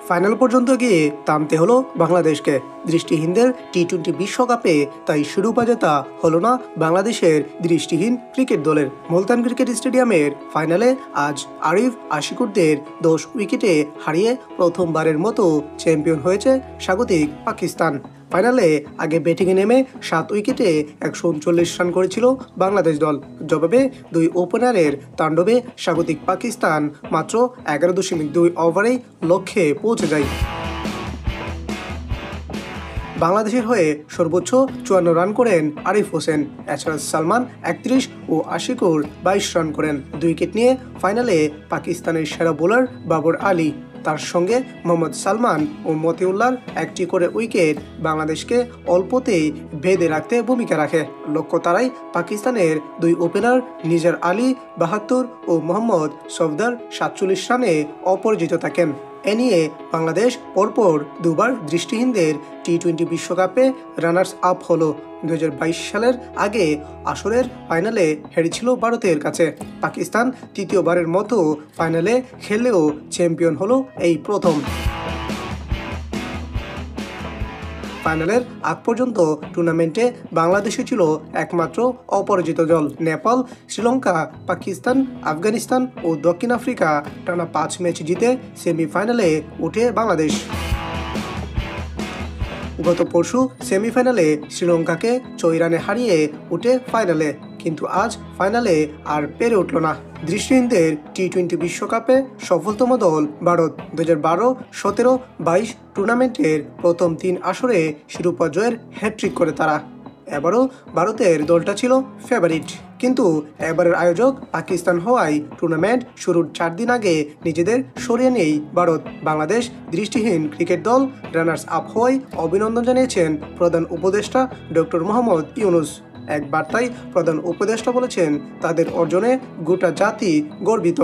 Final পর্যন্ত গিয়ে টানতে হলো বাংলাদেশকে। দৃষ্টিহীনদের টি-20 বিশ্বকাপে তাই শিরোপা জেতা হলো না বাংলাদেশের দৃষ্টিহীন ক্রিকেট দলের। মুলতান ক্রিকেট স্টেডিয়ামের ফাইনালে আজ আরিফ আশিকুরদের 10 উইকেটে হারিয়ে প্রথমবারের মতো চ্যাম্পিয়ন হয়েছে স্বাগতিক পাকিস্তান। ফাইনালে আগে ব্যাটিংয়ে নেমে 7 উইকেটে 139 রান করেছিল বাংলাদেশ দল। জবাবে 2 ওপেনারের তাণ্ডবে স্বাগতিক পাকিস্তান মাত্র 11.2 ওভারেই লক্ষ্যে পৌঁছে যায়। বাংলাদেশের হয়ে সর্বোচ্চ 54 রান করেন আরিফ হোসেন। এছাড়া সালমান 31 ও আশিকুর 22 রান করেন। 2 উইকেট নিয়ে ফাইনালে পাকিস্তানের সেরা বোলার বাবর আলী, তার সঙ্গে মোহাম্মদ সালমান ও মতিউল্লাহর একটি করে উইকেট বাংলাদেশকে অল্পতেই বেঁধে রাখতে ভূমিকা রাখে। লক্ষ্য তারাই পাকিস্তানের 2 ওপেনার নিজার আলী 72 ও মোহাম্মদ সফদার 47 রানে অপরাজিত থাকেন। এ নিয়ে বাংলাদেশ পরপর দুবার দৃষ্টিহীনদের টি-20 বিশ্বকাপে রানার্স আপ হলো। 2022 সালের আগে আসরের ফাইনালে হেরেছিল ভারতের কাছে। পাকিস্তান তৃতীয়বারের মতো ফাইনালে খেললেও চ্যাম্পিয়ন হলো এই প্রথম। ফাইনালের আগ পর্যন্ত টুর্নামেন্টে বাংলাদেশে ছিল একমাত্র অপরাজিত দল। নেপাল, শ্রীলঙ্কা, পাকিস্তান, আফগানিস্তান ও দক্ষিণ আফ্রিকা টানা 5 ম্যাচ জিতে সেমিফাইনালে ওঠে বাংলাদেশ। গত পরশু সেমিফাইনালে শ্রীলঙ্কাকে 6 রানে হারিয়ে ওঠে ফাইনালে, কিন্তু আজ ফাইনালে আর পেরে উঠল না। দৃষ্টিহীনদের টি-20 বিশ্বকাপে সফলতম দল ভারত। 2012, 17, 22 টুর্নামেন্টের প্রথম 3 আসরে শিরোপা জয়ের হ্যাট্রিক করে তারা। এবারও ভারতের দলটা ছিল ফেভারিট, কিন্তু এবারের আয়োজক পাকিস্তান হওয়ায় টুর্নামেন্ট শুরুর 4 দিন আগে নিজেদের সরিয়ে নেই ভারত। বাংলাদেশ দৃষ্টিহীন ক্রিকেট দল রানার্স আপ হওয়ায় অভিনন্দন জানিয়েছেন প্রধান উপদেষ্টা ডক্টর মোহাম্মদ ইউনুস। এক বার্তায় প্রধান উপদেষ্টা বলেছেন, তাদের অর্জনে গোটা জাতি গর্বিত।